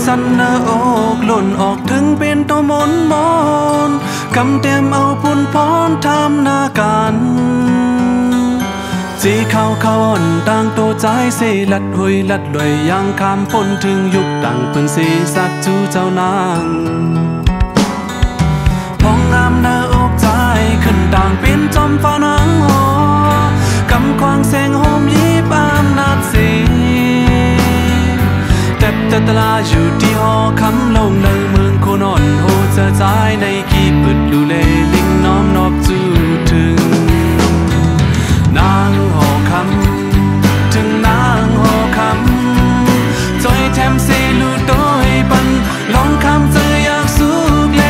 สันเนอกหล่นออกถึงเป็นตัวมนมนกำเต็มเอาปุ่นพรทำนากันจีเข้าอ่อนต่างตัวใจเสลัดหุยลัดลอยยังคำพ้นถึงยุคต่างเพิ่นสีสักจูเจ้านางพองงามเนอกใจขึ้นต่างเป็นจอมฟ้านังหอกำควางแสงโฮมยิบอำนาจสีแต่ตลาอยู่ที่หอคำลงในเมืองโคนอนโหเจอใจในกีปึดดูเลลิงน้อมนอบจูถึงนางหอคำถึงนางหอคำจอยแถมเซลูโดยปันลองคำเจออยากสุกเล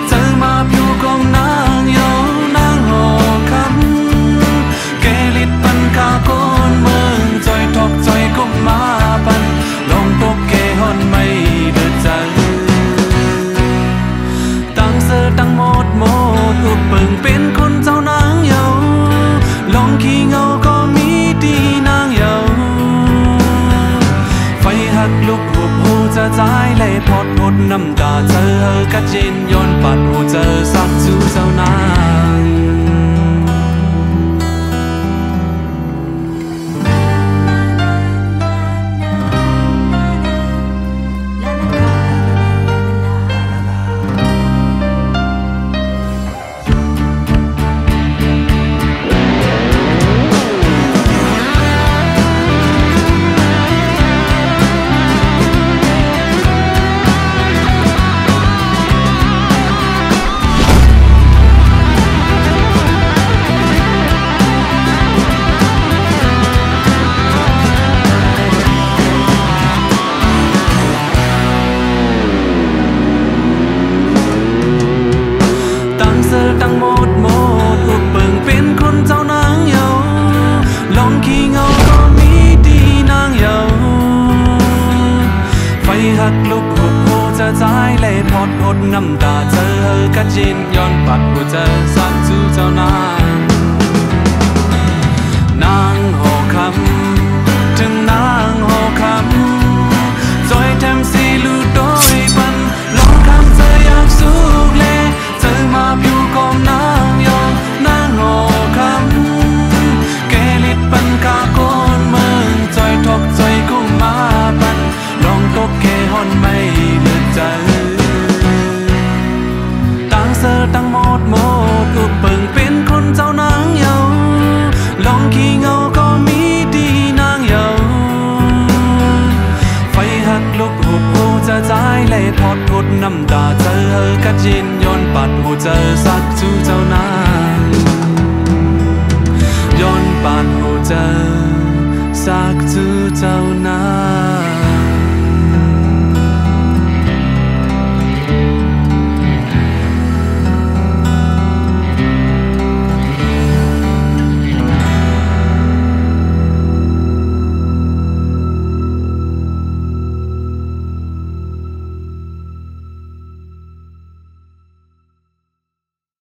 เจอมาผิวของนางโยนางหอคำเกลิดปันคาโกนเมืองจอยทอกจอยกุมมาปันลองตกฮอนไม่เดือดใจตั้งเสือตั้งหมดอุบเปิงเป็นคนเจ้านางเยาลองขี้เงาก็มีดีนางเยาไฟหักลุกหุบหูจะใจเลยพอดหดน้ำตาเธอกัดจินย้อนปัดหูเจอสักจูเจ้านางตั้งหมดอุบเปิงเป็นคนเจ้านางเยาลองขี้เงาก็มีดีนางเยาไฟหักลุกหุบหูจะใจเลยพอดหดน้ำตาเธอกัดจินย้อนปัดหูเจอสักจูเจ้านางนางหอคำถึงนางหอคำจอยแถมสีลูโดยปันลองคำเธออยากสุกเลเจอมาผิวของนางยองนางหอคำเกลิดปันคาโกนเมืองจอยทอกจอยกุ้งมาปันลองตกเคฮอนไม่เลือดใจตั้งเสือตั้งหมดอุบเปิงเป็นคนเจ้านางเยาลองขี้เงาก็มีดีนางเยาไฟหักลุกหุบหูจะใจเลยพอดหดน้ำตาเธอกัดจินย้อนปัดหูเจอสักจูเจ้านางย้อนปัดหูเจอสักจูเจ้านาง